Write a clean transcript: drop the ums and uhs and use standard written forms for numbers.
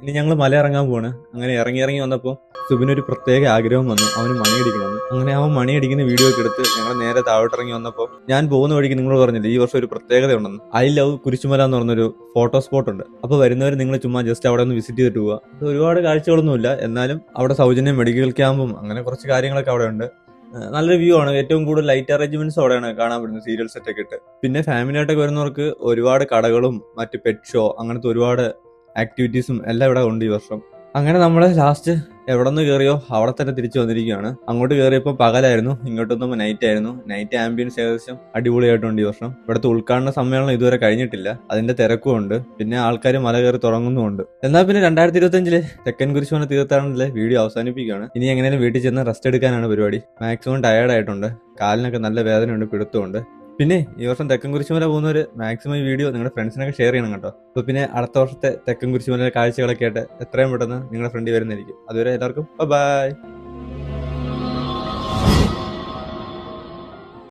ഇനി ഞങ്ങൾ മല ഇറങ്ങാൻ പോവാണ്. അങ്ങനെ ഇറങ്ങി വന്നപ്പോൾ സുബിനൊരു പ്രത്യേക ആഗ്രഹം വന്നു, അവന് മണിയടിക്കണമെന്ന്. അങ്ങനെ അവൻ മണിയടിക്കുന്ന വീഡിയോ ഒക്കെ എടുത്ത് ഞങ്ങൾ നേരെ താഴോട്ടിറങ്ങി വന്നപ്പോൾ ഞാൻ പോകുന്ന വഴിക്ക് നിങ്ങളോട് പറഞ്ഞില്ലേ ഈ വർഷം ഒരു പ്രത്യേകത ഉണ്ടെന്ന്. ഐ ലവ് കുരിശുമല എന്ന് പറഞ്ഞൊരു ഫോട്ടോ സ്പോട്ട് ഉണ്ട്. അപ്പോൾ വരുന്നവർ നിങ്ങൾ ചുമ്മാ ജസ്റ്റ് അവിടെ ഒന്ന് വിസിറ്റ് ചെയ്തിട്ട് പോവുക. അത് ഒരുപാട് കാഴ്ചകളൊന്നുമില്ല, എന്നാലും അവിടെ സൗജന്യ മെഡിക്കൽ ക്യാമ്പും അങ്ങനെ കുറച്ച് കാര്യങ്ങളൊക്കെ അവിടെ ഉണ്ട്. നല്ലൊരു വ്യൂ ആണ്. ഏറ്റവും കൂടുതൽ ലൈറ്റ് അറേഞ്ച്മെന്റ്സ് അവിടെയാണ് കാണാൻ പറ്റുന്നത്, സീരിയൽ സെറ്റ് ഒക്കെ ഇട്ട്. പിന്നെ ഫാമിലി ആയിട്ടൊക്കെ വരുന്നവർക്ക് ഒരുപാട് കടകളും മറ്റ് പെറ്റ് ഷോ അങ്ങനത്തെ ഒരുപാട് ആക്ടിവിറ്റീസും എല്ലാം ഇവിടെ ഉണ്ട് ഈ വർഷം. അങ്ങനെ നമ്മൾ ലാസ്റ്റ് എവിടെ നിന്ന് കയറിയോ അവിടെ തന്നെ തിരിച്ചു വന്നിരിക്കുകയാണ്. അങ്ങോട്ട് കയറിയപ്പോൾ പകലായിരുന്നു, ഇങ്ങോട്ട് വന്നപ്പോൾ നൈറ്റ് ആയിരുന്നു. നൈറ്റ് ആംബിയൻസ് ഏകദേശം അടിപൊളിയായിട്ടുണ്ട് ഈ വർഷം. ഇവിടുത്തെ ഉദ്ഘാടന സമ്മേളനം ഇതുവരെ കഴിഞ്ഞിട്ടില്ല, അതിന്റെ തിരക്കും ഉണ്ട്. പിന്നെ ആൾക്കാർ മല കയറി തുടങ്ങുന്നുമുണ്ട്. എന്നാൽ പിന്നെ 2025 തെക്കൻ കുരിശുമല തീർത്ഥാടനത്തിലെ വീഡിയോ അവസാനിപ്പിക്കുകയാണ്. ഇനി എങ്ങനെയും വീട്ടിൽ ചെന്ന് റെസ്റ്റ് എടുക്കാനാണ് പരിപാടി. മാക്സിമം ടയേർഡ് ആയിട്ടുണ്ട്, കാലിനൊക്കെ നല്ല വേദനയുണ്ട്, പിടുത്തമുണ്ട്. പിന്നെ ഈ വർഷം തെക്കൻ കുരിശുമല പോകുന്നവർ മാക്സിമം ഈ വീഡിയോ നിങ്ങളുടെ ഫ്രണ്ട്സിനൊക്കെ ഷെയർ ചെയ്യണം കേട്ടോ. അപ്പോൾ പിന്നെ അടുത്ത വർഷത്തെ തെക്കൻ കുരിശുമല കാഴ്ചകളൊക്കെ ആയിട്ട് എത്രയും പെട്ടെന്ന് നിങ്ങളുടെ ഫ്രണ്ട് വരുന്നതായിരിക്കും. അതുവരെ എല്ലാവർക്കും ബൈ.